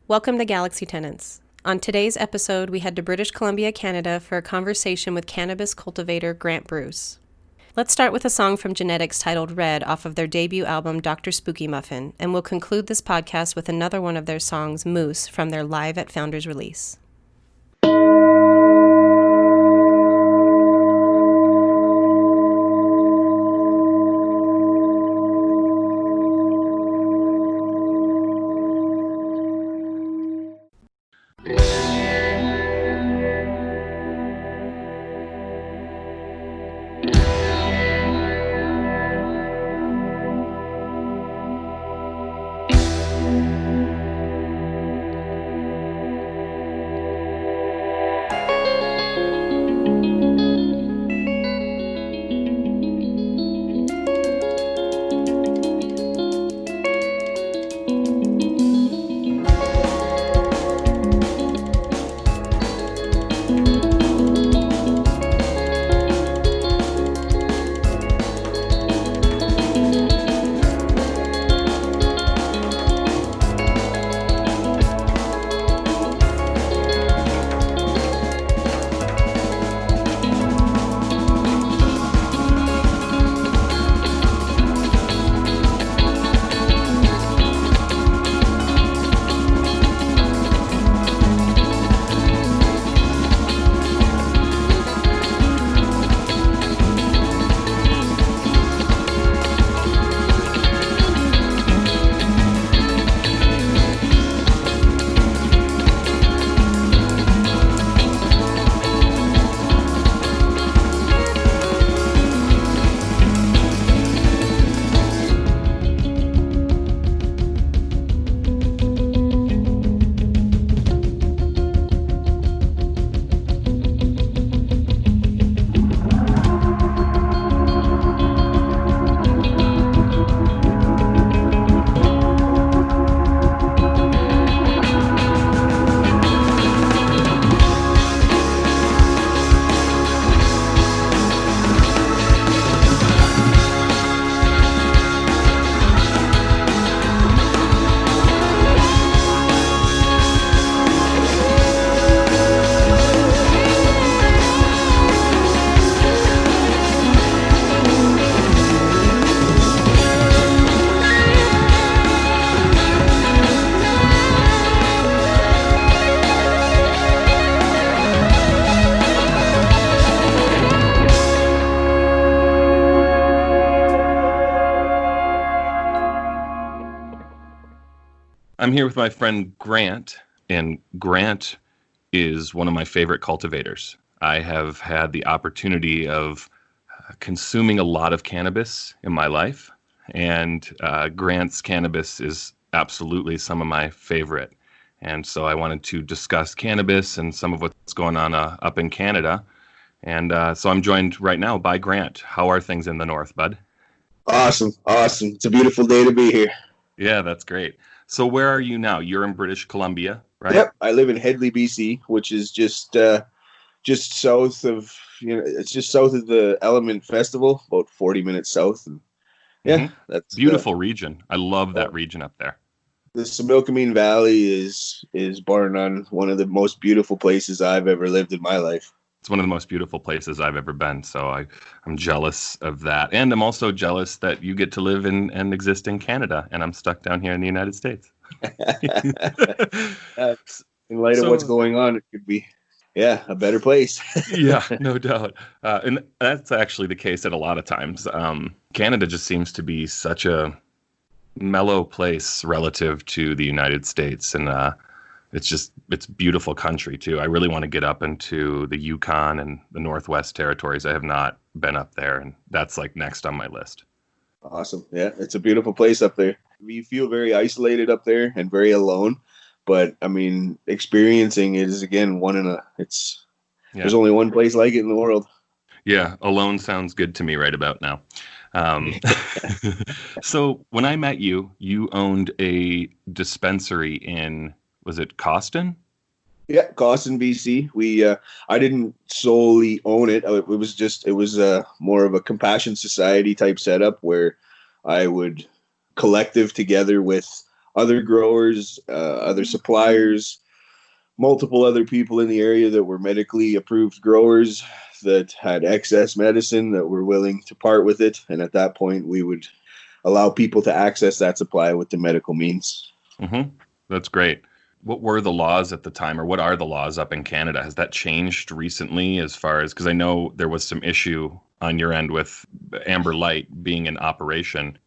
Welcome to Galaxy Tenants. On today's episode, we head to British Columbia, Canada for a conversation with Cannabis Cultivator Grant Bruce. Let's start with a song from Genetics titled Red off of their debut album Dr. Spooky Muffin, and we'll conclude this podcast with another one of their songs, Moose, from their Live at Founders release. I'm here with my friend Grant, and Grant is one of my favorite cultivators. I have had the opportunity of consuming a lot of cannabis in my life, and Grant's cannabis is absolutely some of my favorite. And so I wanted to discuss cannabis and some of what's going on up in Canada. And so I'm joined right now by Grant. How are things in the north, bud? Awesome. It's a beautiful day to be here. Yeah, that's great. So where are you now? You're in British Columbia, right? Yep, I live in Headley, BC, which is just south of it's just south of the Element Festival, about 40 minutes south. And that's beautiful region. I love that region up there. The Similkameen Valley is bar none one of the most beautiful places I've ever lived in my life. It's one of the most beautiful places I've ever been, so I'm jealous of that. And I'm also jealous that you get to live and exist in Canada, and I'm stuck down here in the United States. In light of what's going on, it could be, a better place. Yeah, no doubt. And that's actually the case at a lot of times. Canada just seems to be such a mellow place relative to the United States, and it's beautiful country too. I really want to get up into the Yukon and the Northwest Territories. I have not been up there, and that's like next on my list. Awesome. Yeah, it's a beautiful place up there. You feel very isolated up there and very alone, but I mean, experiencing it is again there's only one place like it in the world. Yeah, alone sounds good to me right about now. So when I met you, you owned a dispensary in, was it Coston? Yeah, Coston, BC. I didn't solely own it. It was more of a compassion society type setup where I would collective together with other growers, other suppliers, multiple other people in the area that were medically approved growers that had excess medicine that were willing to part with it. And at that point, we would allow people to access that supply with the medical means. Mm-hmm. That's great. What were the laws at the time, or what are the laws up in Canada? Has that changed recently as far as, because I know there was some issue on your end with Amber Light being in operation.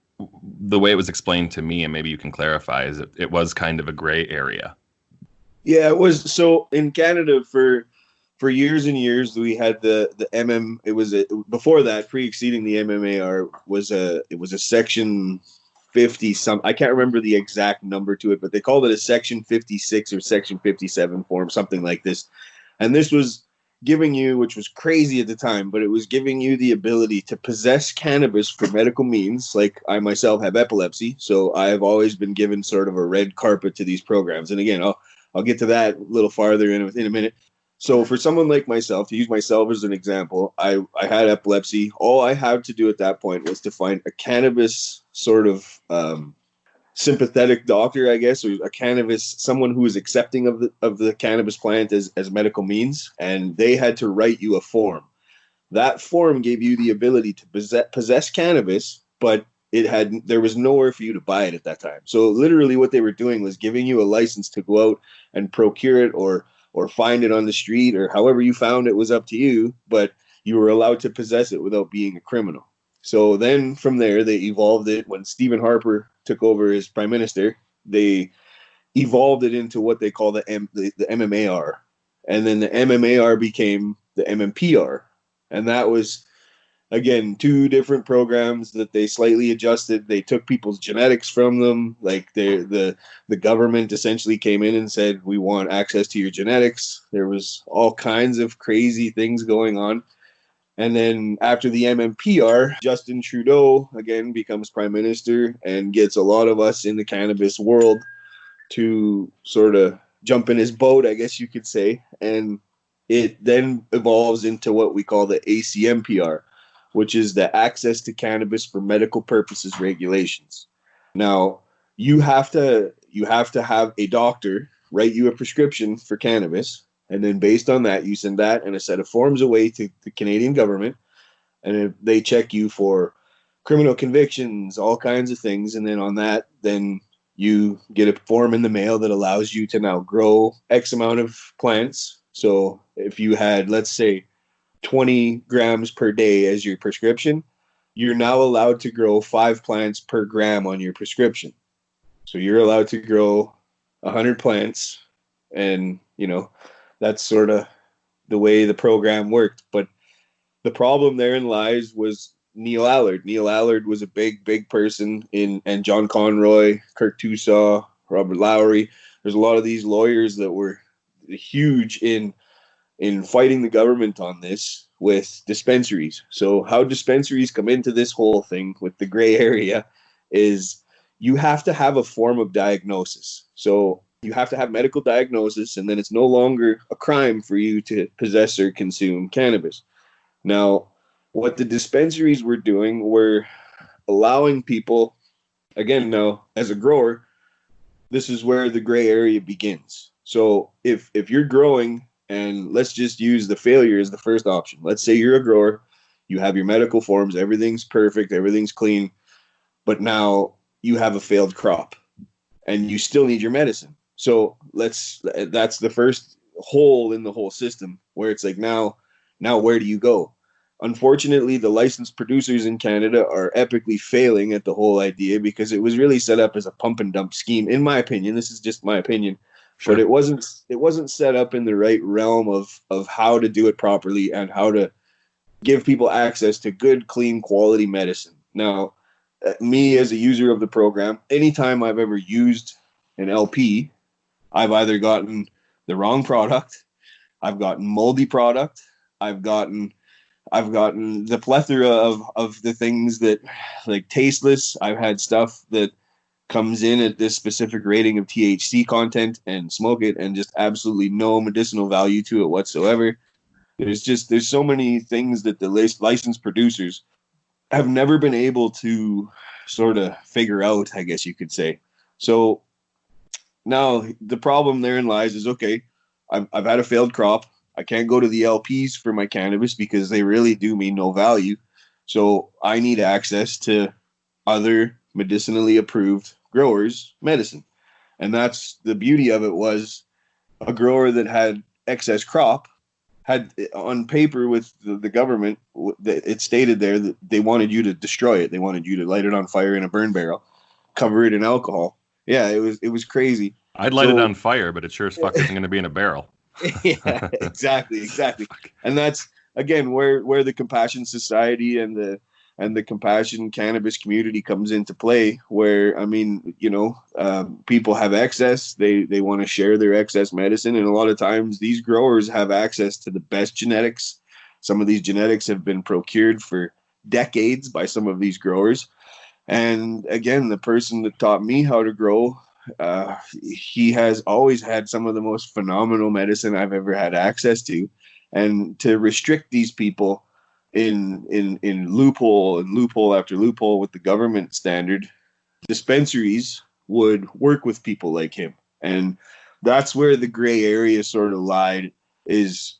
The way it was explained to me, and maybe you can clarify, is it was kind of a gray area. Yeah, it was. So in Canada for years and years, we had the MM. It was before that, pre-exceeding the MMAR was a section 50 some. I can't remember the exact number to it, but they called it a section 56 or section 57 form, something like this. And this was giving you, which was crazy at the time, but it was giving you the ability to possess cannabis for medical means. Like I myself have epilepsy, so I have always been given sort of a red carpet to these programs. And again, I'll get to that a little farther in a minute. So for someone like myself, to use myself as an example, I had epilepsy. All I had to do at that point was to find a cannabis sort of sympathetic doctor, I guess, or a cannabis, someone who was accepting of the cannabis plant as medical means, and they had to write you a form. That form gave you the ability to possess cannabis, but there was nowhere for you to buy it at that time. So literally what they were doing was giving you a license to go out and procure it or find it on the street, or however you found it was up to you, but you were allowed to possess it without being a criminal. So then from there, they evolved it. When Stephen Harper took over as prime minister, they evolved it into what they call the MMAR. And then the MMAR became the MMPR. And that was, again, two different programs that they slightly adjusted. They took people's genetics from them. Like the government essentially came in and said, we want access to your genetics. There was all kinds of crazy things going on. And then after the MMPR, Justin Trudeau, again, becomes prime minister and gets a lot of us in the cannabis world to sort of jump in his boat, I guess you could say. And it then evolves into what we call the ACMPR, which is the Access to Cannabis for Medical Purposes regulations. Now, you have to have a doctor write you a prescription for cannabis. And then based on that, you send that and a set of forms away to the Canadian government. And if they check you for criminal convictions, all kinds of things. And then on that, then you get a form in the mail that allows you to now grow X amount of plants. So if you had, let's say, 20 grams per day as your prescription, you're now allowed to grow 5 plants per gram on your prescription. So you're allowed to grow 100 plants, and, that's sort of the way the program worked. But the problem therein lies was Neil Allard. Neil Allard was a big person and John Conroy, Kirk Tusaw, Robert Lowry. There's a lot of these lawyers that were huge in fighting the government on this with dispensaries. So how dispensaries come into this whole thing with the gray area is you have to have a form of diagnosis. So you have to have medical diagnosis, and then it's no longer a crime for you to possess or consume cannabis. Now, what the dispensaries were doing were allowing people, again, now as a grower, this is where the gray area begins. So if you're growing, and let's just use the failure as the first option. Let's say you're a grower, you have your medical forms, everything's perfect, everything's clean, but now you have a failed crop and you still need your medicine. So that's the first hole in the whole system where it's like, now where do you go? Unfortunately, the licensed producers in Canada are epically failing at the whole idea because it was really set up as a pump and dump scheme. In my opinion, this is just my opinion. Sure. But it wasn't set up in the right realm of how to do it properly and how to give people access to good, clean, quality medicine. Now, me as a user of the program, anytime I've ever used an LP, I've either gotten the wrong product, I've gotten moldy product, I've gotten the plethora of the things that, like, tasteless. I've had stuff that comes in at this specific rating of THC content and smoke it and just absolutely no medicinal value to it whatsoever. There's so many things that the licensed producers have never been able to sort of figure out, I guess you could say. So Now the problem therein lies is, okay, I've had a failed crop. I can't go to the LPs for my cannabis because they really do mean no value. So I need access to other medicinally approved growers' medicine. And that's the beauty of it, was a grower that had excess crop had on paper with the government, it stated there that they wanted you to destroy it. They wanted you to light it on fire in a burn barrel, cover it in alcohol. Yeah, it was crazy. I'd light it on fire, but it sure as fuck isn't going to be in a barrel. Yeah, exactly. And that's again where the Compassion Society and the Compassion Cannabis community comes into play. Where I mean, people have excess. They want to share their excess medicine, and a lot of times these growers have access to the best genetics. Some of these genetics have been procured for decades by some of these growers. And again, the person that taught me how to grow, he has always had some of the most phenomenal medicine I've ever had access to. And to restrict these people in loophole after loophole with the government standard, dispensaries would work with people like him. And that's where the gray area sort of lied, is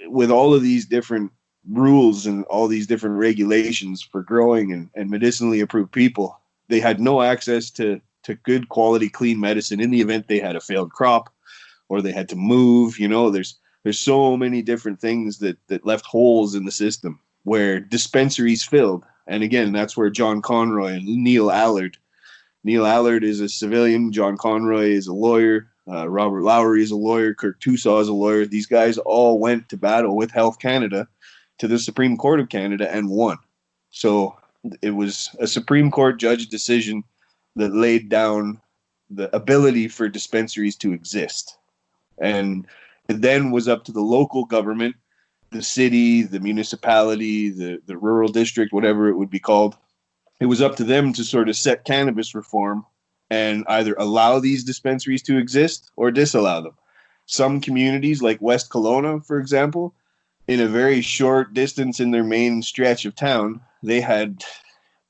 with all of these different rules and all these different regulations for growing and medicinally approved people, they had no access to good quality, clean medicine in the event they had a failed crop or they had to move. There's so many different things that left holes in the system where dispensaries filled. And again, that's where John Conroy and Neil Allard is a civilian. John Conroy is a lawyer. Robert Lowry is a lawyer. Kirk Tusaw is a lawyer. These guys all went to battle with Health Canada to the Supreme Court of Canada and won. So it was a Supreme Court judge decision that laid down the ability for dispensaries to exist. And it then was up to the local government, the city, the municipality, the rural district, whatever it would be called. It was up to them to sort of set cannabis reform and either allow these dispensaries to exist or disallow them. Some communities, like West Kelowna, for example, in a very short distance in their main stretch of town, they had,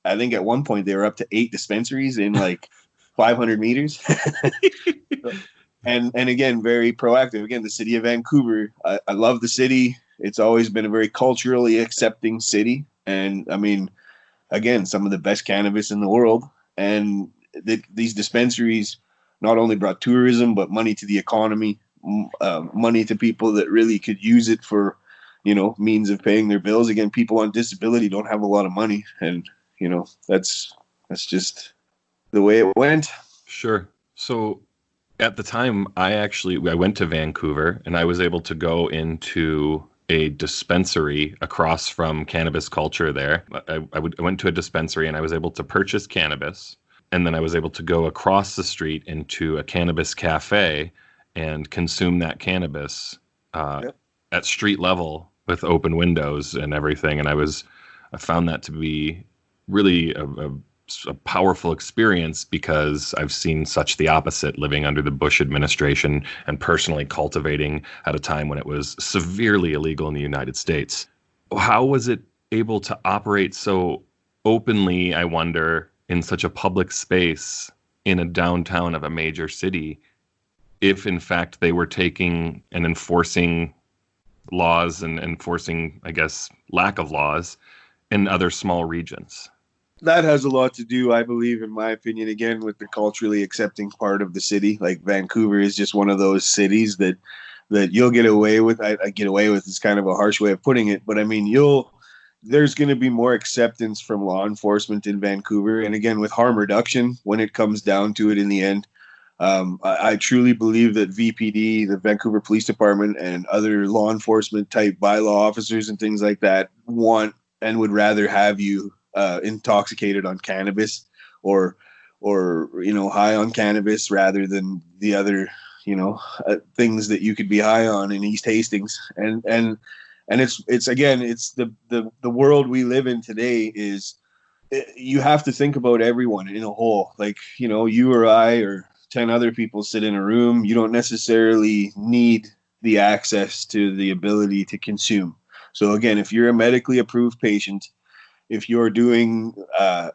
I think at one point they were up to 8 dispensaries in like 500 meters. and again, very proactive. Again, the city of Vancouver, I love the city. It's always been a very culturally accepting city. And I mean, again, some of the best cannabis in the world. And these dispensaries not only brought tourism, but money to the economy, money to people that really could use it for, means of paying their bills. Again, people on disability don't have a lot of money. And, that's just the way it went. Sure. So at the time, I went to Vancouver and I was able to go into a dispensary across from Cannabis Culture there. I went to a dispensary and I was able to purchase cannabis. And then I was able to go across the street into a cannabis cafe and consume that cannabis at street level with open windows and everything. And I found that to be really a powerful experience, because I've seen such the opposite living under the Bush administration and personally cultivating at a time when it was severely illegal in the United States. How was it able to operate so openly, I wonder, in such a public space in a downtown of a major city, if in fact they were taking and enforcing laws and enforcing, I guess, lack of laws in other small regions? That has a lot to do, I believe, in my opinion, again, with the culturally accepting part of the city. Like Vancouver is just one of those cities that you'll get away with. I get away with is kind of a harsh way of putting it, but I mean, there's going to be more acceptance from law enforcement in Vancouver. And again, with harm reduction, when it comes down to it in the end, I truly believe that VPD, the Vancouver Police Department, and other law enforcement type bylaw officers and things like that want and would rather have you intoxicated on cannabis or high on cannabis rather than the other things that you could be high on in East Hastings. And it's again, it's the world we live in today. Is you have to think about everyone in a whole. Like, you or I or 10 other people sit in a room. You don't necessarily need the access to the ability to consume. So again, if you're a medically approved patient, if you're doing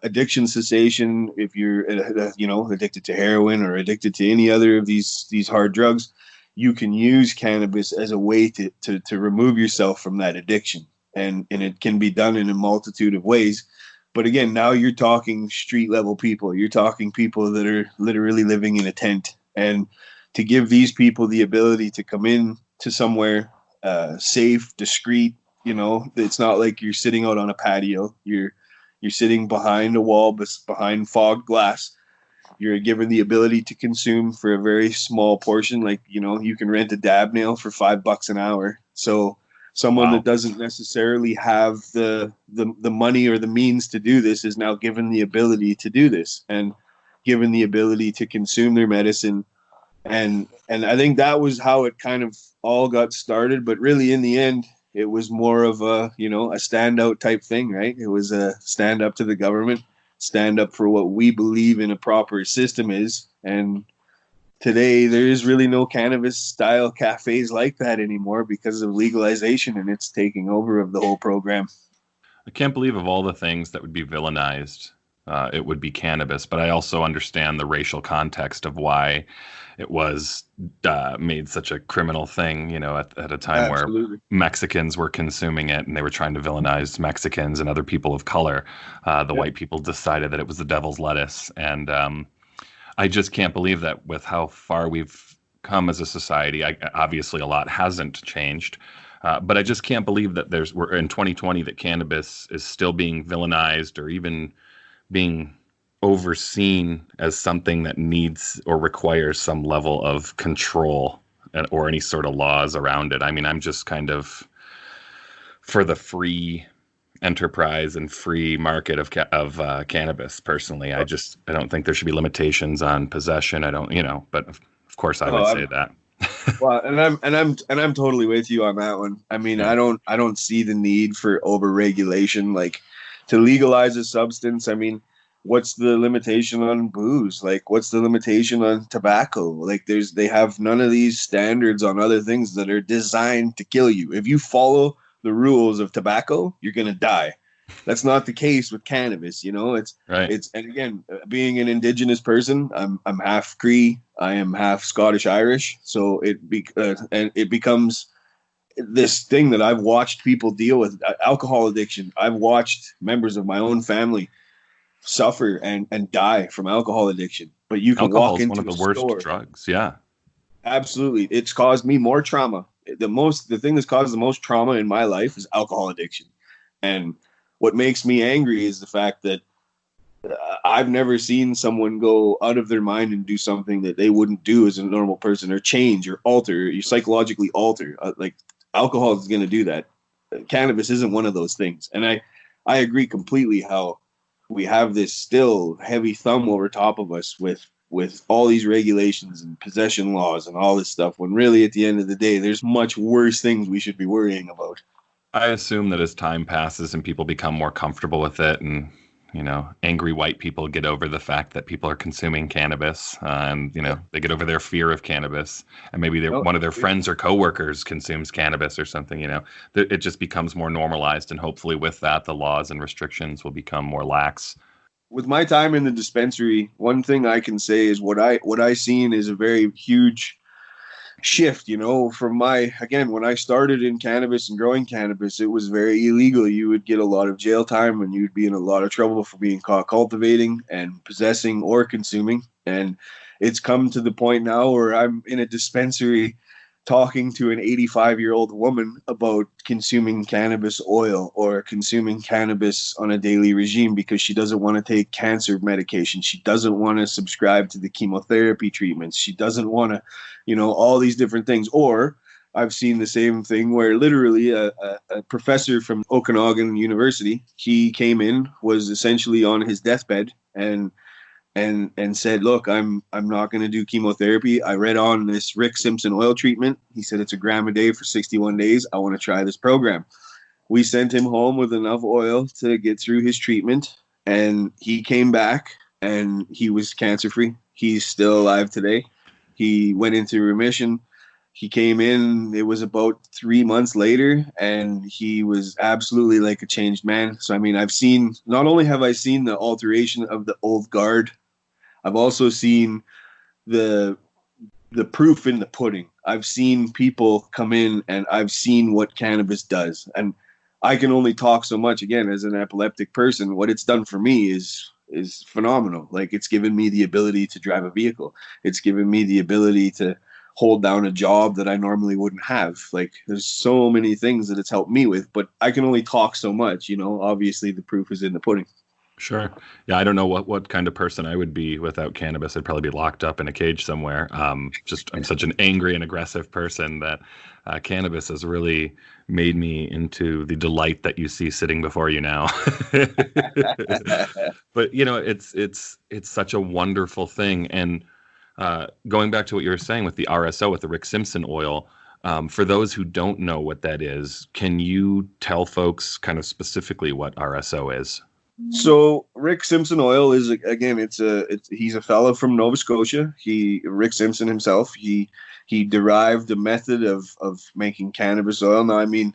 addiction cessation, if you're addicted to heroin or addicted to any other of these hard drugs, you can use cannabis as a way to remove yourself from that addiction. And it can be done in a multitude of ways. But again, now you're talking street level people. You're talking people that are literally living in a tent. And to give these people the ability to come in to somewhere safe, discreet, it's not like you're sitting out on a patio. You're sitting behind a wall, behind fogged glass. You're given the ability to consume for a very small portion. Like, you can rent a dab nail for $5 an hour. So someone that doesn't necessarily have the money or the means to do this is now given the ability to do this and given the ability to consume their medicine. And I think that was how it kind of all got started. But really, in the end, it was more of a standout type thing, right? It was a stand up to the government, stand up for what we believe in a proper system is. And today, there is really no cannabis-style cafes like that anymore because of legalization, and it's taking over of the whole program. I can't believe of all the things that would be villainized, it would be cannabis. But I also understand the racial context of why it was made such a criminal thing, at a time where Mexicans were consuming it and they were trying to villainize Mexicans and other people of color. White people decided that it was the devil's lettuce. And I just can't believe that with how far we've come as a society. Obviously, a lot hasn't changed, but I just can't believe that we're in 2020 that cannabis is still being villainized or even being overseen as something that needs or requires some level of control or any sort of laws around it. I mean, I'm just kind of for the free enterprise and free market of cannabis personally. I don't think there should be limitations on possession. I don't, but of course I would say that. Well, and I'm totally with you on that one. I mean, I don't see the need for over regulation, like to legalize a substance. I mean, what's the limitation on booze? Like, what's the limitation on tobacco? Like, they have none of these standards on other things that are designed to kill you. If you follow the rules of tobacco, you're going to die. That's not the case with cannabis. It's right. And again, being an indigenous person, I'm half Cree, I am half Scottish Irish. So it becomes this thing that I've watched people deal with, alcohol addiction. I've watched members of my own family suffer and die from alcohol addiction. But you can alcohol walk is into one of the worst drugs. Yeah, absolutely. It's caused me more trauma. The thing that's caused the most trauma in my life is alcohol addiction. And what makes me angry is the fact that I've never seen someone go out of their mind and do something that they wouldn't do as a normal person, or change or alter, you psychologically alter. Like alcohol is going to do that. Cannabis isn't one of those things. And I agree completely how we have this still heavy thumb over top of us with all these regulations and possession laws and all this stuff, when really at the end of the day, there's much worse things we should be worrying about. I assume that as time passes and people become more comfortable with it, and angry white people get over the fact that people are consuming cannabis, and they get over their fear of cannabis, and maybe one of their friends or coworkers consumes cannabis or something. It just becomes more normalized, and hopefully with that, the laws and restrictions will become more lax. With my time in the dispensary, one thing I can say is what I seen is a very huge shift, from when I started in cannabis and growing cannabis, it was very illegal. You would get a lot of jail time and you'd be in a lot of trouble for being caught cultivating and possessing or consuming. And it's come to the point now where I'm in a dispensary talking to an 85-year-old woman about consuming cannabis oil or consuming cannabis on a daily regime because she doesn't want to take cancer medication. She doesn't want to subscribe to the chemotherapy treatments. She doesn't want to, all these different things. Or I've seen the same thing where literally a professor from Okanagan University, he came in, was essentially on his deathbed and said, look, I'm not going to do chemotherapy. I read on this Rick Simpson oil treatment. He said it's 1 gram a day for 61 days. I want to try this program. We sent him home with enough oil to get through his treatment, and he came back and he was cancer free. He's still alive today. He went into remission. he came in, it was about 3 months later, and he was absolutely like a changed man. So, I mean, not only have I seen the alteration of the old guard, I've also seen the proof in the pudding. I've seen people come in and I've seen what cannabis does. And I can only talk so much, again, as an epileptic person. What it's done for me is phenomenal. Like, it's given me the ability to drive a vehicle. It's given me the ability to hold down a job that I normally wouldn't have. Like, there's so many things that it's helped me with, but I can only talk so much, obviously the proof is in the pudding. Sure. Yeah, I don't know what kind of person I would be without cannabis. I'd probably be locked up in a cage somewhere. I'm such an angry and aggressive person that cannabis has really made me into the delight that you see sitting before you now. But it's such a wonderful thing. And going back to what you were saying with the RSO, with the Rick Simpson oil, for those who don't know what that is, can you tell folks kind of specifically what RSO is? So Rick Simpson oil is, again, he's a fellow from Nova Scotia. Rick Simpson himself, he derived a method of making cannabis oil. Now, I mean,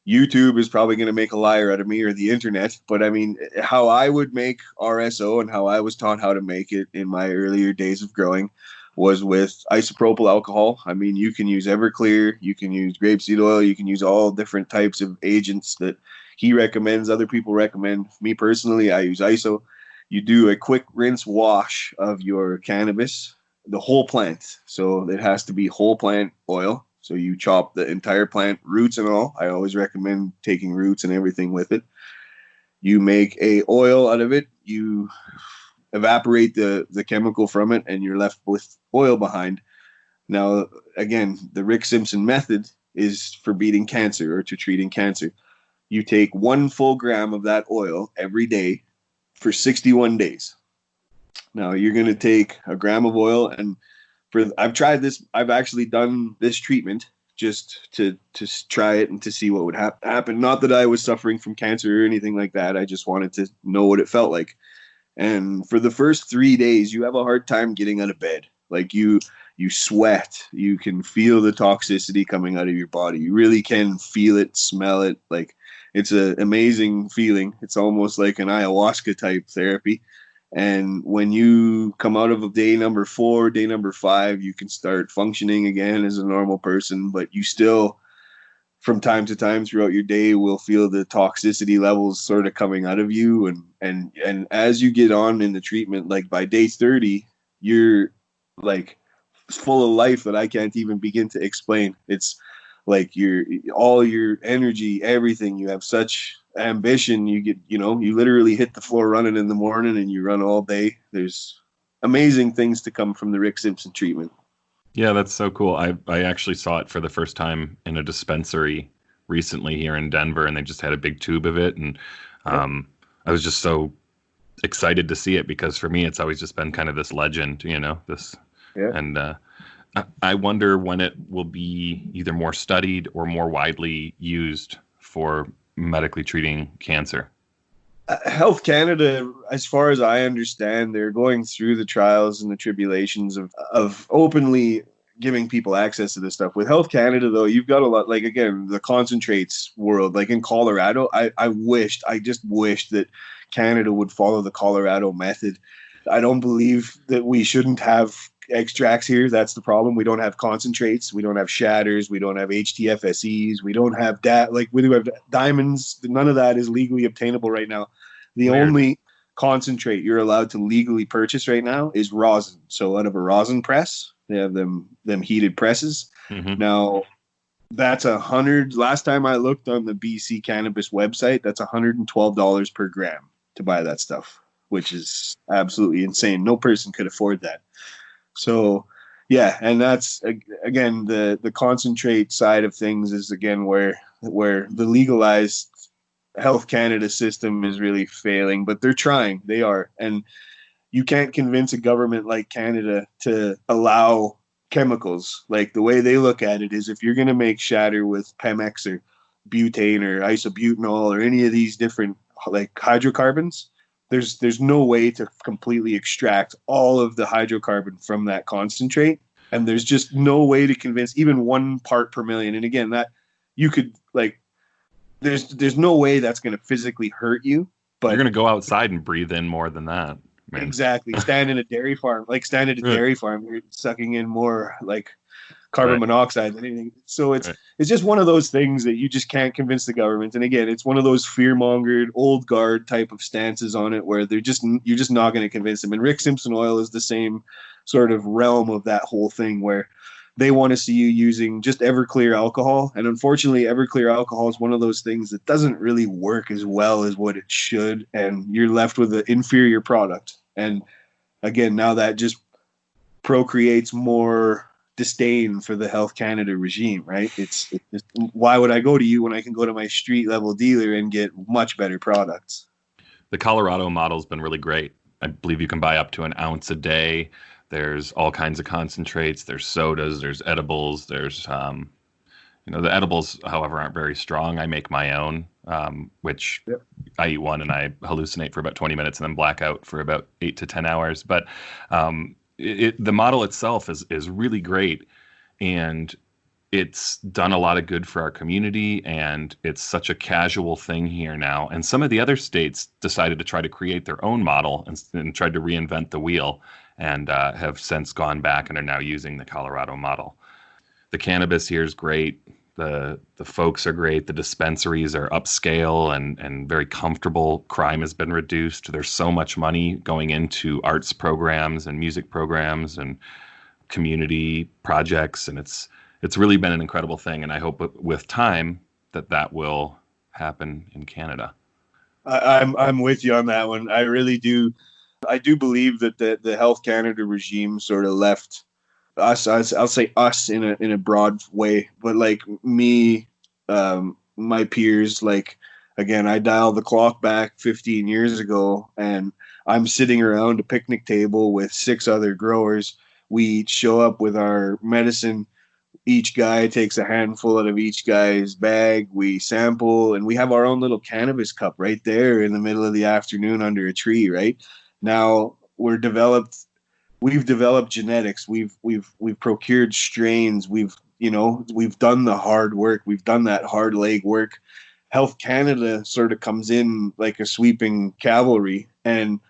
YouTube is probably going to make a liar out of me, or the internet, but I mean, how I would make RSO and how I was taught how to make it in my earlier days of growing was with isopropyl alcohol. I mean, you can use Everclear, you can use grapeseed oil, you can use all different types of agents that he recommends, other people recommend. Me personally, I use ISO. You do a quick rinse wash of your cannabis, the whole plant. So it has to be whole plant oil. So you chop the entire plant, roots and all. I always recommend taking roots and everything with it. You make a oil out of it. You evaporate the chemical from it, and you're left with oil behind. Now, again, the Rick Simpson method is for beating cancer, or to treating cancer. You take 1 full gram of that oil every day for 61 days. Now, you're going to take a gram of oil, and I've tried this. I've actually done this treatment just to try it and to see what would happen. Not that I was suffering from cancer or anything like that. I just wanted to know what it felt like. And for the first 3 days, you have a hard time getting out of bed. Like, you sweat. You can feel the toxicity coming out of your body. You really can feel it, smell it. Like, it's an amazing feeling. It's almost like an ayahuasca type therapy. And when you come out of day number 4, day number 5, you can start functioning again as a normal person, but you still, from time to time throughout your day, will feel the toxicity levels sort of coming out of you. And as you get on in the treatment, like by day 30, you're like full of life that I can't even begin to explain. It's like all your energy, everything. You have such ambition. You literally hit the floor running in the morning, and you run all day. There's amazing things to come from the Rick Simpson treatment. Yeah, that's so cool. I actually saw it for the first time in a dispensary recently here in Denver, and they just had a big tube of it. And I was just so excited to see it, because for me, it's always just been kind of this legend, this. Yeah. And I wonder when it will be either more studied or more widely used for medically treating cancer. Health Canada, as far as I understand, they're going through the trials and the tribulations of openly giving people access to this stuff. With Health Canada, though, you've got a lot, like, again, the concentrates world, like in Colorado, I just wished that Canada would follow the Colorado method. I don't believe that we shouldn't have extracts here. That's the problem. We don't have concentrates. We don't have shatters. We don't have HTFSEs. We don't have we do have diamonds. None of that is legally obtainable right now. The only concentrate you're allowed to legally purchase right now is rosin. So out of a rosin press, they have them heated presses. Mm-hmm. Now, that's $100. Last time I looked on the BC Cannabis website, that's $112 per gram to buy that stuff, which is absolutely insane. No person could afford that. So, yeah, and that's, again, the concentrate side of things is, again, where the legalized Health Canada system is really failing, but they're trying. They are. And you can't convince a government like Canada to allow chemicals. Like, the way they look at it is, if you're going to make shatter with Pemex or butane or isobutanol or any of these different, like, hydrocarbons, there's no way to completely extract all of the hydrocarbon from that concentrate And there's just no way to convince even 1 part per million. And again, that you could like, there's no way that's going to physically hurt you. But you're going to go outside and breathe in more than that. Man. Exactly. Stand at a dairy farm, you're sucking in more like carbon monoxide than anything. So it's just one of those things that you just can't convince the government. And again, it's one of those fear-mongered, old guard type of stances on it where you're just not going to convince them. And Rick Simpson Oil is the same sort of realm of that whole thing where they want to see you using just Everclear alcohol. And unfortunately, Everclear alcohol is one of those things that doesn't really work as well as what it should. And you're left with an inferior product. And again, now that just procreates more disdain for the Health Canada regime, right? It's why would I go to you when I can go to my street level dealer and get much better products? The Colorado model's been really great. I believe you can buy up to an ounce a day. There's all kinds of concentrates. There's sodas. There's edibles. There's, the edibles, however, aren't very strong. I make my own, which I eat one and I hallucinate for about 20 minutes and then black out for about 8 to 10 hours. But the model itself is really great, and it's done a lot of good for our community, and it's such a casual thing here now. And some of the other states decided to try to create their own model and tried to reinvent the wheel, and have since gone back and are now using the Colorado model. The cannabis here is great. The folks are great. The dispensaries are upscale and very comfortable. Crime has been reduced. There's so much money going into arts programs and music programs and community projects, and it's really been an incredible thing. And I hope with time that will happen in Canada. I'm with you on that one. I really do. I do believe that the Health Canada regime sort of left us, I'll say us in a broad way, but like me, my peers, like, again, I dialed the clock back 15 years ago, and I'm sitting around a picnic table with 6 other growers. We each show up with our medicine. Each guy takes a handful out of each guy's bag. We sample, and we have our own little cannabis cup right there in the middle of the afternoon under a tree, right? Now we've developed genetics. We've procured strains. We've done the hard work. We've done that hard leg work. Health Canada sort of comes in like a sweeping cavalry, and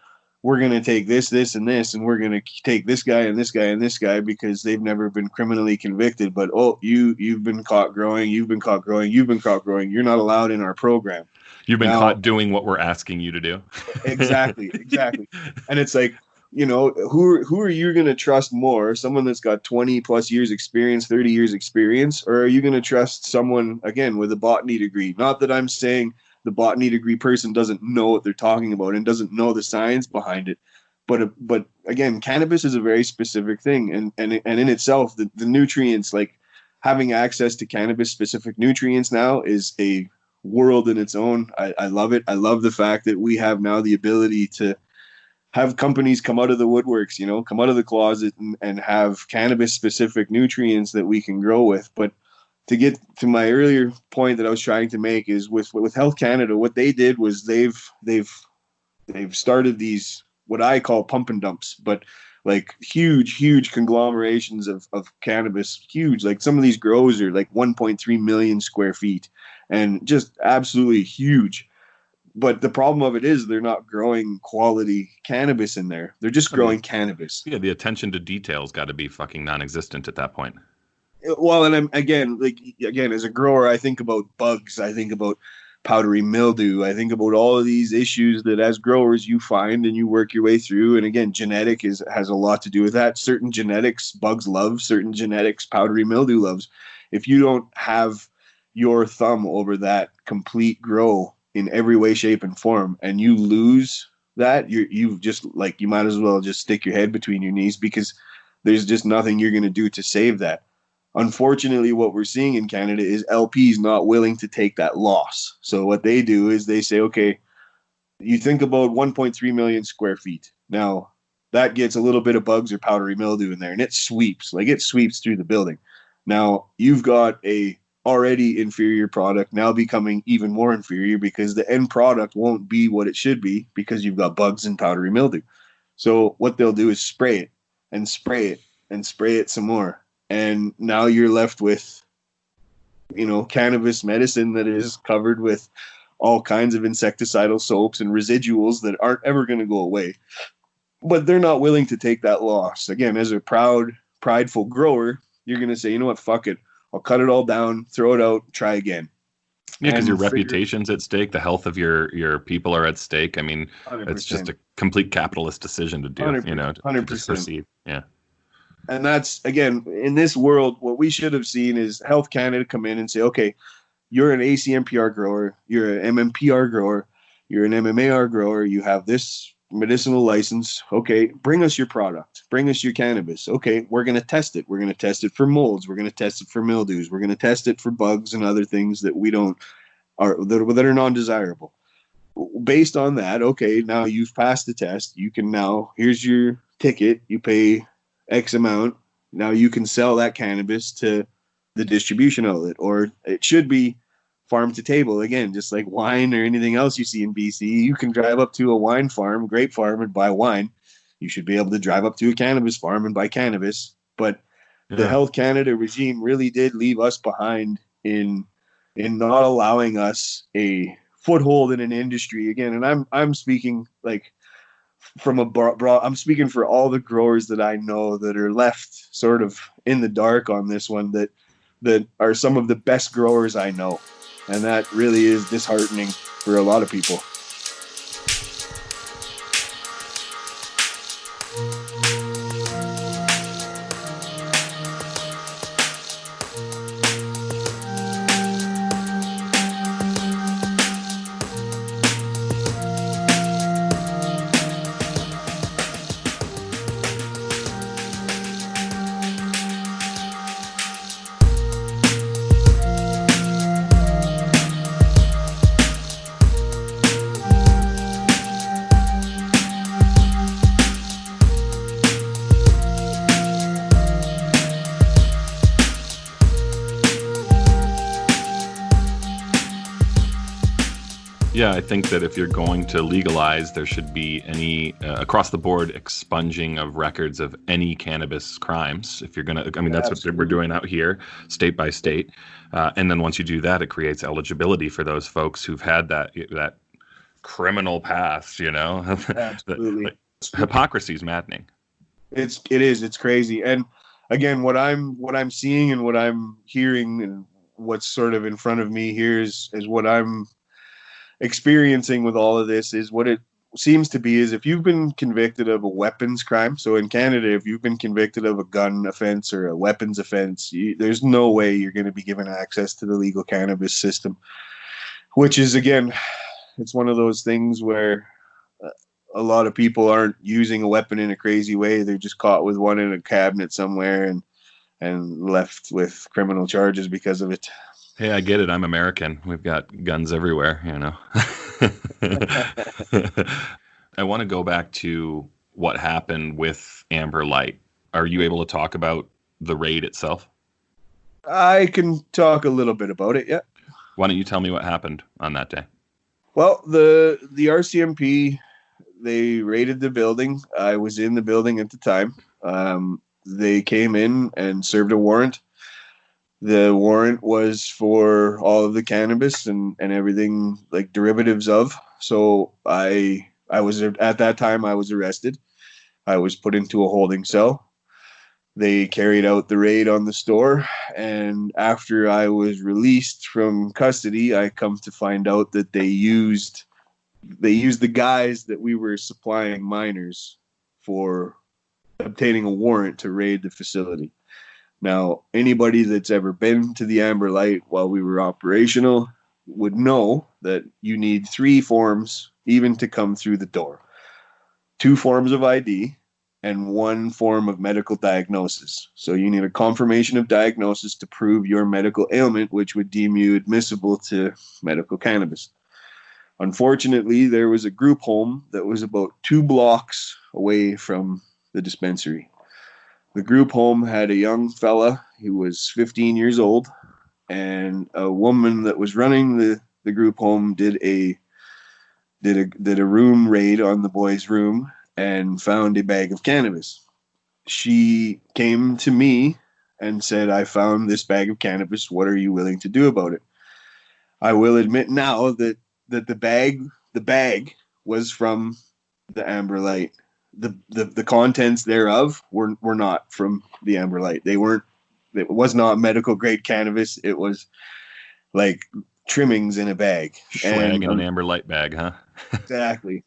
we're going to take this, and this, and we're going to take this guy and this guy and this guy because they've never been criminally convicted. But, you've been caught growing. You've been caught growing. You've been caught growing. You're not allowed in our program. You've been caught doing what we're asking you to do. Exactly. And it's like, who are you going to trust more? Someone that's got 20 plus years experience, 30 years experience, or are you going to trust someone, again, with a botany degree? Not that I'm saying the botany degree person doesn't know what they're talking about and doesn't know the science behind it. But again, cannabis is a very specific thing. And in itself, the nutrients, like having access to cannabis specific nutrients now is a world in its own. I love it. I love the fact that we have now the ability to have companies come out of the woodworks, come out of the closet and have cannabis specific nutrients that we can grow with. But to get to my earlier point that I was trying to make is with Health Canada, what they did was they've started these, what I call pump and dumps, but like huge conglomerations of cannabis, huge. Like some of these grows are like 1.3 million square feet and just absolutely huge. But the problem of it is they're not growing quality cannabis in there. They're just growing cannabis. Yeah, the attention to detail's got to be fucking non-existent at that point. Well, and I'm again, as a grower, I think about bugs. I think about powdery mildew. I think about all of these issues that as growers you find and you work your way through. And again, genetic has a lot to do with that. Certain genetics bugs love, certain genetics powdery mildew loves. If you don't have your thumb over that complete grow in every way, shape, and form, and you lose that, you might as well just stick your head between your knees because there's just nothing you're going to do to save that. Unfortunately, what we're seeing in Canada is LPs not willing to take that loss. So what they do is they say, okay, you think about 1.3 million square feet. Now, that gets a little bit of bugs or powdery mildew in there, and it sweeps through the building. Now, you've got a already inferior product now becoming even more inferior because the end product won't be what it should be because you've got bugs and powdery mildew. So what they'll do is spray it and spray it some more. And now you're left with, cannabis medicine that is covered with all kinds of insecticidal soaps and residuals that aren't ever going to go away. But they're not willing to take that loss. Again, as a prideful grower, you're going to say, you know what, fuck it. I'll cut it all down, throw it out, try again. Yeah, because your reputation's at stake. The health of your people are at stake. I mean, 100%. It's just a complete capitalist decision to do, 100%. To just proceed. Yeah. And that's, again, in this world, what we should have seen is Health Canada come in and say, okay, you're an ACMPR grower, you're an MMPR grower, you're an MMAR grower, you have this medicinal license. Okay, bring us your product. Bring us your cannabis. Okay, we're going to test it. We're going to test it for molds. We're going to test it for mildews. We're going to test it for bugs and other things that that are non-desirable. Based on that, okay, now you've passed the test. You can now, here's your ticket. You pay X amount. Now you can sell that cannabis to the distribution outlet, or it should be farm to table. Again, just like wine or anything else you see in BC, you can drive up to a wine farm, grape farm, and buy wine. You should be able to drive up to a cannabis farm and buy cannabis. But the Health Canada regime really did leave us behind in not allowing us a foothold in an industry. Again, and I'm speaking like from a broad, I'm speaking for all the growers that I know that are left sort of in the dark on this one, that are some of the best growers I know. And that really is disheartening for a lot of people. Yeah, I think that if you're going to legalize, there should be any across the board expunging of records of any cannabis crimes. If you're going to, I mean, that's what we're doing out here, state by state. And then once you do that, it creates eligibility for those folks who've had that criminal past, Absolutely. Hypocrisy is maddening. It is. It's crazy. And again, what I'm seeing and what I'm hearing and what's sort of in front of me here is what I'm experiencing with all of this is what it seems to be is if you've been convicted of a weapons crime. So in Canada, if you've been convicted of a gun offense or a weapons offense, there's no way you're going to be given access to the legal cannabis system, which is, again, it's one of those things where a lot of people aren't using a weapon in a crazy way. They're just caught with one in a cabinet somewhere and left with criminal charges because of it. Hey, I get it. I'm American. We've got guns everywhere, I want to go back to what happened with Amber Light. Are you able to talk about the raid itself? I can talk a little bit about it, yeah. Why don't you tell me what happened on that day? Well, the RCMP, they raided the building. I was in the building at the time. They came in and served a warrant. The warrant was for all of the cannabis and everything like derivatives of. So I was, at that time, I was arrested. I was put into a holding cell. They carried out the raid on the store. And after I was released from custody, I come to find out that they used the guys that we were supplying minors for obtaining a warrant to raid the facility. Now, anybody that's ever been to the Amber Light while we were operational would know that you need 3 forms even to come through the door. 2 forms of ID and 1 form of medical diagnosis. So you need a confirmation of diagnosis to prove your medical ailment, which would deem you admissible to medical cannabis. Unfortunately, there was a group home that was about 2 blocks away from the dispensary. The group home had a young fella who was 15 years old, and a woman that was running the group home did a room raid on the boy's room and found a bag of cannabis. she came to me and said, I found this bag of cannabis. What are you willing to do about it? I will admit now that the bag was from the Amber Light. The contents thereof were not from the Amber Light. They weren't. It was not medical grade cannabis. It was like trimmings in a bag. Swag in an Amber Light bag, huh? Exactly.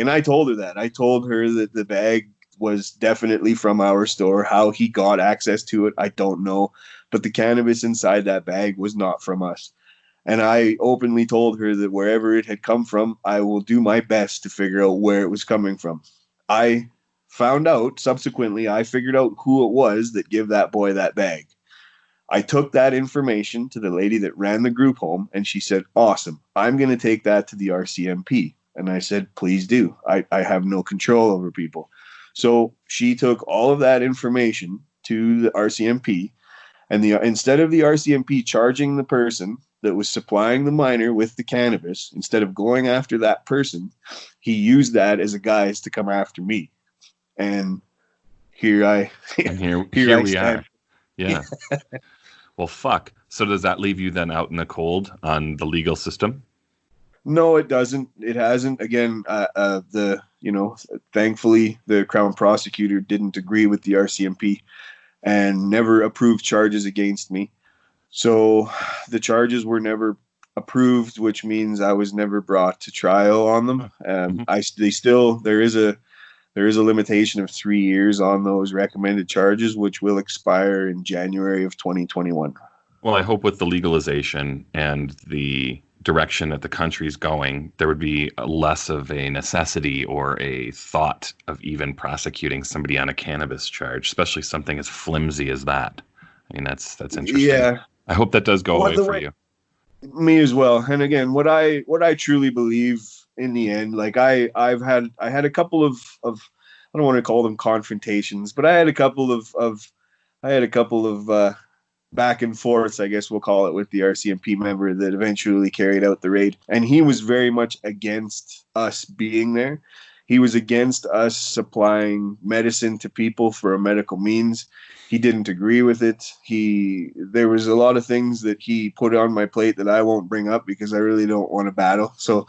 And I told her that. I told her that the bag was definitely from our store. How he got access to it, I don't know. But the cannabis inside that bag was not from us. And I openly told her that wherever it had come from, I will do my best to figure out where it was coming from. I found out subsequently, I figured out who it was that gave that boy that bag. I took that information to the lady that ran the group home, and she said, awesome, I'm going to take that to the RCMP. And I said, please do. I have no control over people. So she took all of that information to the RCMP, and instead of the RCMP charging the person that was supplying the minor with the cannabis, instead of going after that person, he used that as a guise to come after me. And here we are. Yeah. Well, fuck. So does that leave you then out in the cold on the legal system? No, it doesn't. It hasn't. Again, thankfully the Crown prosecutor didn't agree with the RCMP and never approved charges against me. So the charges were never approved, which means I was never brought to trial on them. There is a limitation of 3 years on those recommended charges, which will expire in January of 2021. Well, I hope with the legalization and the direction that the country's going, there would be less of a necessity or a thought of even prosecuting somebody on a cannabis charge, especially something as flimsy as that. I mean, that's interesting. Yeah. I hope that does go away for you. Me as well. And again, what I truly believe in the end, like I had a couple of I don't want to call them confrontations, but I had a couple of back and forths, I guess we'll call it, with the RCMP member that eventually carried out the raid. And he was very much against us being there. He was against us supplying medicine to people for a medical means. He didn't agree with it. There was a lot of things that he put on my plate that I won't bring up because I really don't want to battle. So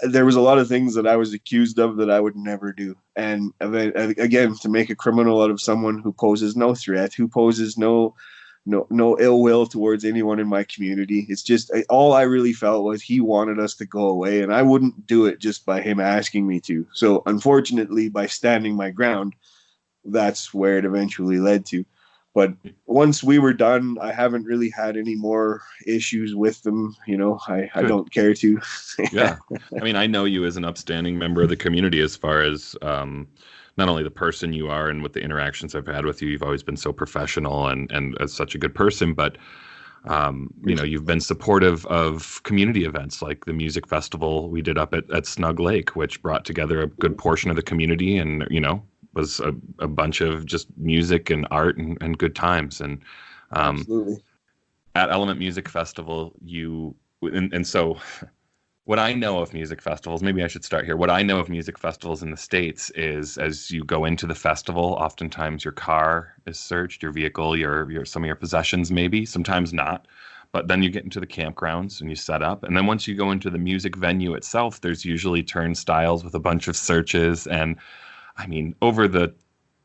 there was a lot of things that I was accused of that I would never do. And again, to make a criminal out of someone who poses no threat, who poses no ill will towards anyone in my community. It's just all I really felt was he wanted us to go away, and I wouldn't do it just by him asking me to. So unfortunately, by standing my ground, that's where it eventually led to. But once we were done, I haven't really had any more issues with them. I don't care to. Yeah. I mean, I know you as an upstanding member of the community as far as not only the person you are and with the interactions I've had with you. You've always been so professional and as such a good person, but you've been supportive of community events like the music festival we did up at Snug Lake, which brought together a good portion of the community and, was a bunch of just music and art and good times. And Absolutely. At Element Music Festival, and so what I know of music festivals, maybe I should start here. What I know of music festivals in the States is as you go into the festival, oftentimes your car is searched, your vehicle, your some of your possessions, maybe, sometimes not. But then you get into the campgrounds and you set up. And then once you go into the music venue itself, there's usually turnstiles with a bunch of searches. And I mean, over the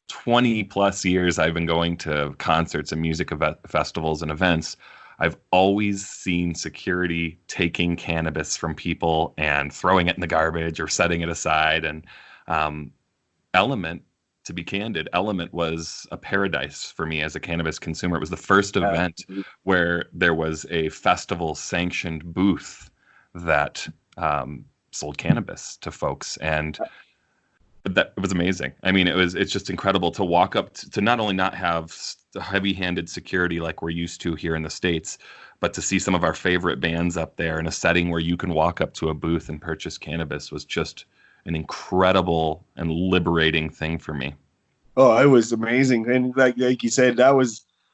20 plus years I've been going to concerts and music festivals and events, I've always seen security taking cannabis from people and throwing it in the garbage or setting it aside. And Element, to be candid, Element was a paradise for me as a cannabis consumer. It was the first event where there was a festival sanctioned booth that sold cannabis to folks. And that it was amazing. I mean, it's just incredible to walk up to not only not have heavy-handed security like we're used to here in the States, but to see some of our favorite bands up there in a setting where you can walk up to a booth and purchase cannabis was just an incredible and liberating thing for me. Oh, it was amazing. And like you said,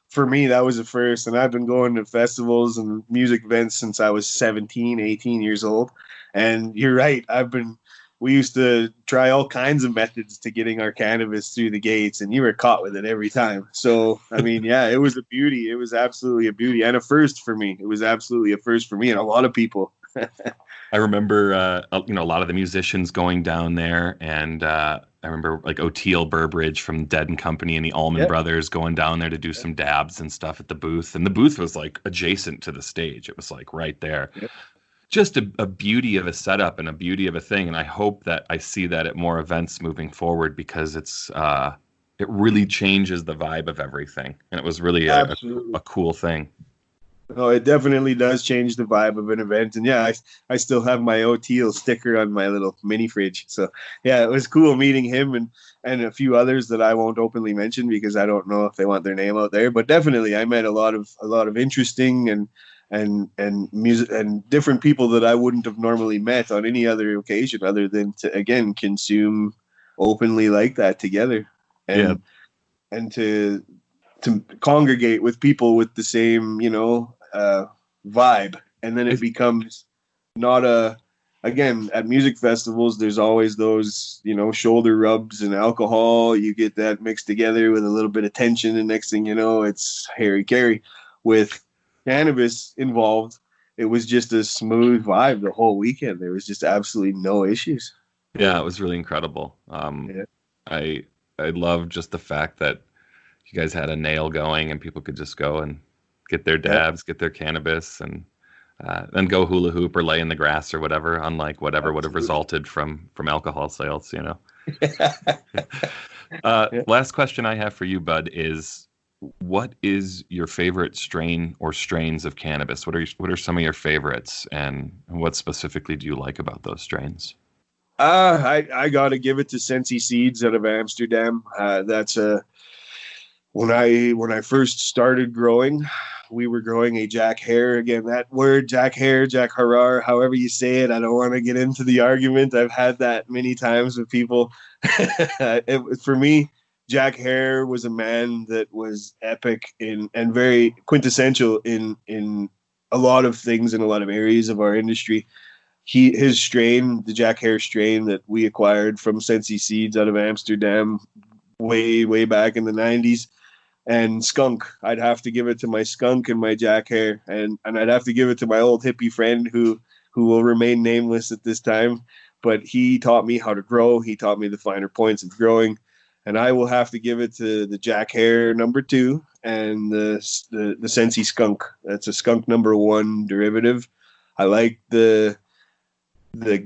for me, that was the first. And I've been going to festivals and music events since I was 17, 18 years old. And you're right. I've been we used to try all kinds of methods to getting our cannabis through the gates, and you were caught with it every time. So, I mean, yeah, it was a beauty. It was absolutely a beauty and a first for me. It was absolutely a first for me and a lot of people. I remember, a lot of the musicians going down there, and I remember like O'Teal Burbridge from Dead and Company and the Allman Brothers going down there to do some dabs and stuff at the booth. And the booth was like adjacent to the stage. It was like right there. Yep. Just a beauty of a setup and a beauty of a thing. And I hope that I see that at more events moving forward, because it really changes the vibe of everything. And it was really a cool thing. Oh, it definitely does change the vibe of an event. And yeah, I still have my O'Teal sticker on my little mini fridge. So yeah, it was cool meeting him and a few others that I won't openly mention because I don't know if they want their name out there. But definitely I met a lot of interesting and music and different people that I wouldn't have normally met on any other occasion other than to, again, consume openly like that together. And to congregate with people with the same, vibe. And then it becomes not again, at music festivals, there's always those, shoulder rubs and alcohol. You get that mixed together with a little bit of tension. And next thing you know, it's hairy-carry. With cannabis involved, it was just a smooth vibe the whole weekend. There was just absolutely no issues. Yeah, it was really incredible. I love just the fact that you guys had a nail going and people could just go and get their dabs, get their cannabis, and then go hula hoop or lay in the grass or whatever, unlike whatever would have resulted from alcohol sales, Last question I have for you, Bud, is what is your favorite strain or strains of cannabis? What are some of your favorites, and what specifically do you like about those strains? I gotta give it to Sensi Seeds out of Amsterdam. That's when I first started growing, we were growing a Jack Hare. Again, that word Jack Hare, Jack Harar, however you say it, I don't want to get into the argument. I've had that many times with people. For me, Jack Hare was a man that was epic and very quintessential in a lot of things in a lot of areas of our industry. His strain, the Jack Hare strain that we acquired from Sensi Seeds out of Amsterdam way back in the 90s, and skunk. I'd have to give it to my skunk and my Jack Hare, and I'd have to give it to my old hippie friend who will remain nameless at this time, but he taught me how to grow. He taught me the finer points of growing. And I will have to give it to the Jack Hare #2 and the Sensi Skunk. That's a skunk #1 derivative. I like the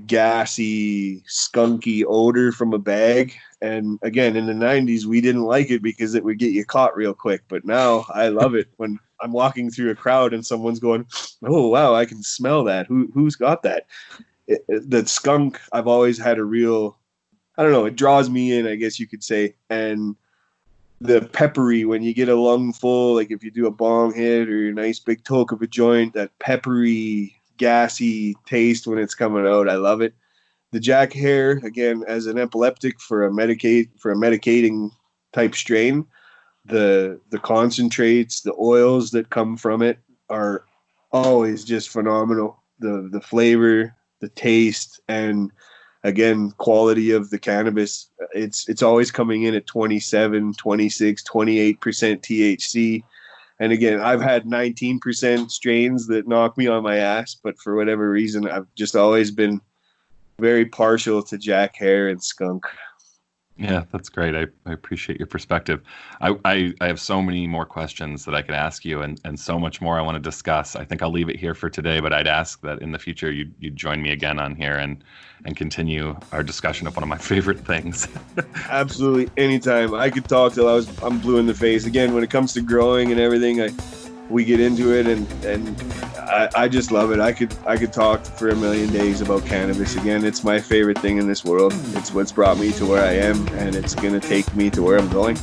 gassy, skunky odor from a bag. And again, in the 90s, we didn't like it because it would get you caught real quick. But now I love it when I'm walking through a crowd and someone's going, "Oh, wow, I can smell that. Who's got that?" That skunk, I've always had a real... I don't know, it draws me in, I guess you could say. And the peppery, when you get a lung full, like if you do a bong hit or a nice big toke of a joint, that peppery, gassy taste when it's coming out, I love it. The Jack Hare, again, as an epileptic for a medicating type strain, the concentrates, the oils that come from it are always just phenomenal. The flavor, the taste, and again, quality of the cannabis, it's always coming in at 27, 26, 28% THC. And again, I've had 19% strains that knock me on my ass, but for whatever reason, I've just always been very partial to Jack Hare and skunk. Yeah, that's great. I appreciate your perspective. I have so many more questions that I could ask you, and so much more I want to discuss. I think I'll leave it here for today, but I'd ask that in the future you'd join me again on here and continue our discussion of one of my favorite things. Absolutely, anytime. I could talk till I'm blue in the face. Again, when it comes to growing and everything, we get into it, and I just love it. I could talk for a million days about cannabis. Again, it's my favorite thing in this world. It's what's brought me to where I am, and it's going to take me to where I'm going.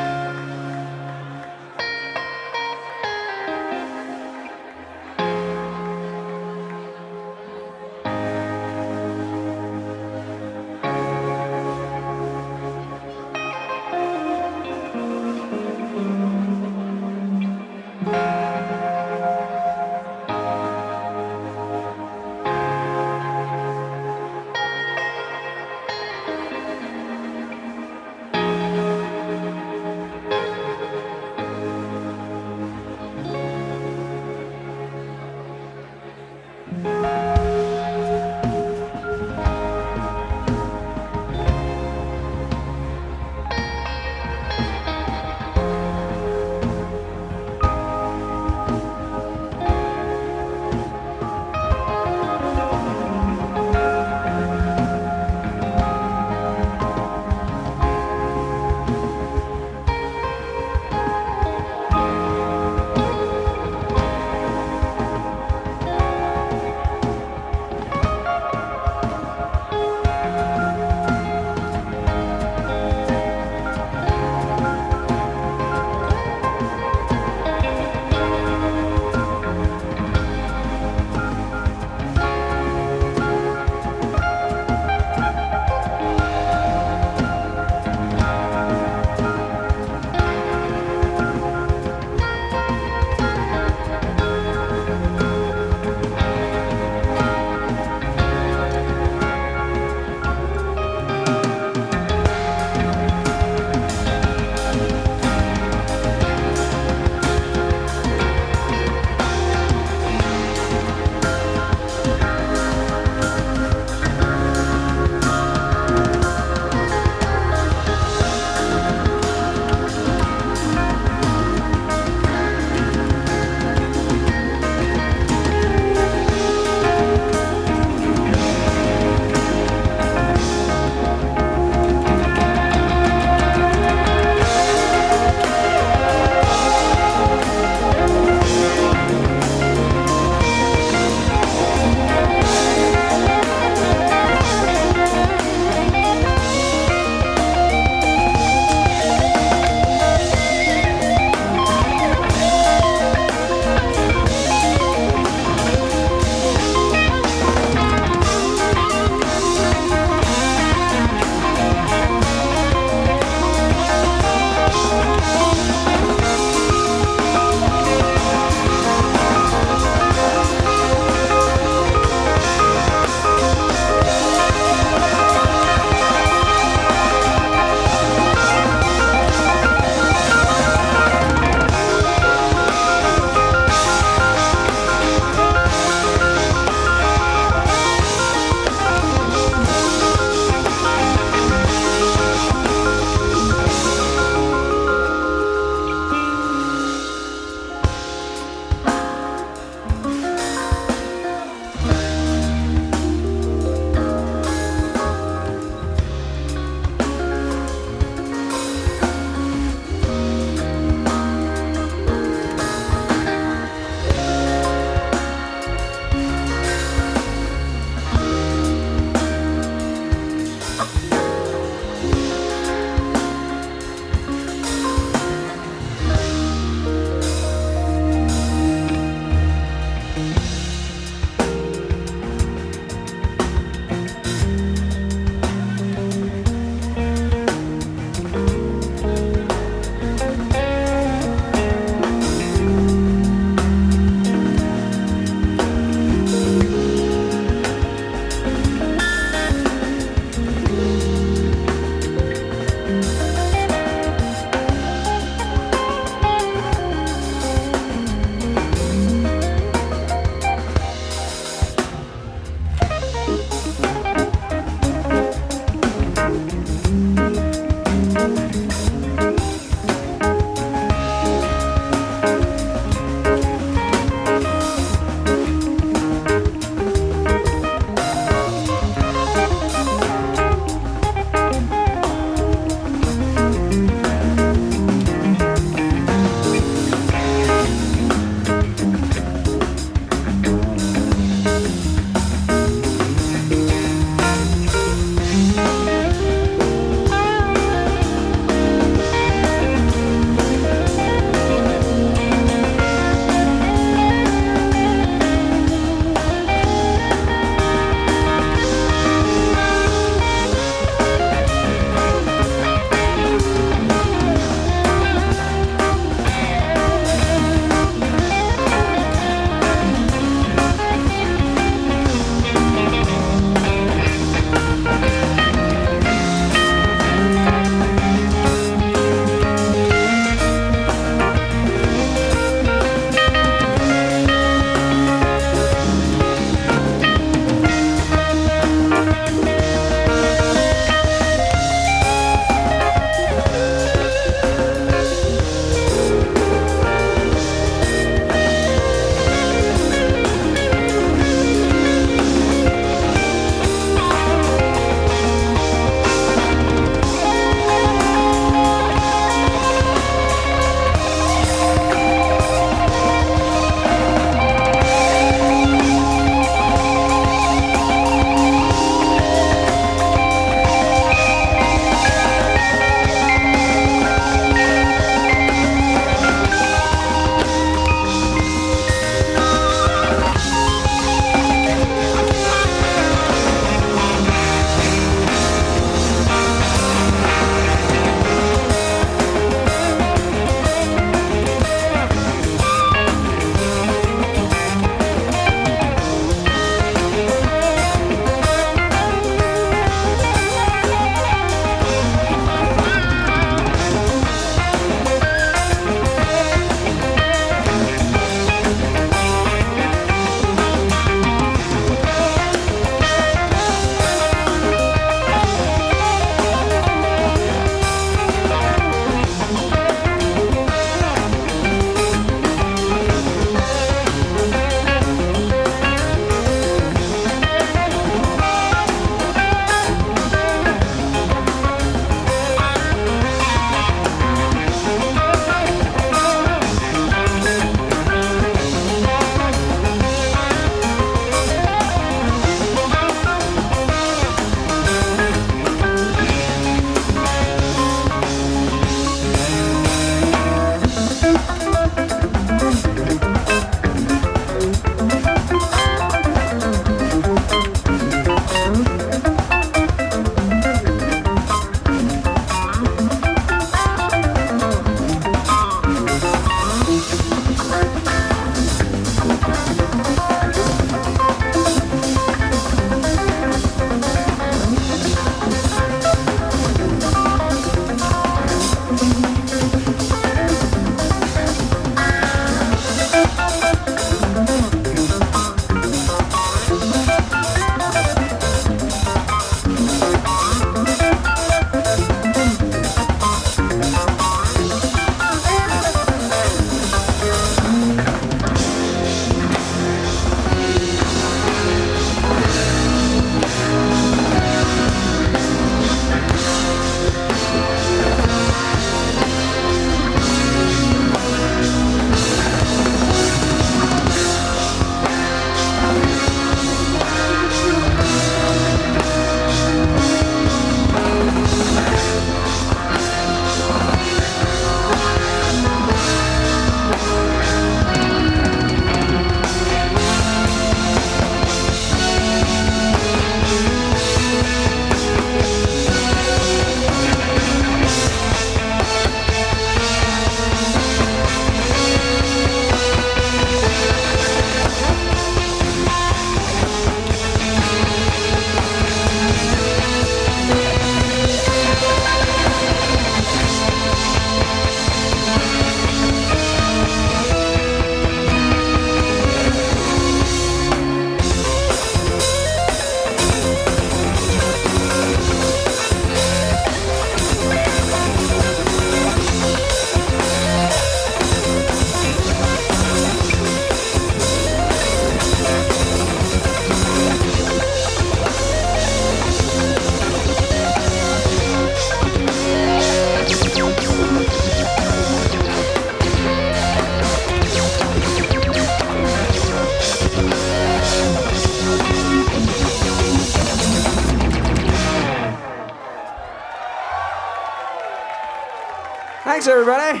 Thanks, everybody.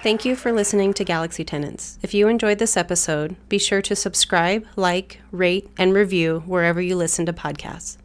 Thank you for listening to Galaxy Tenants. If you enjoyed this episode, be sure to subscribe, like, rate, and review wherever you listen to podcasts.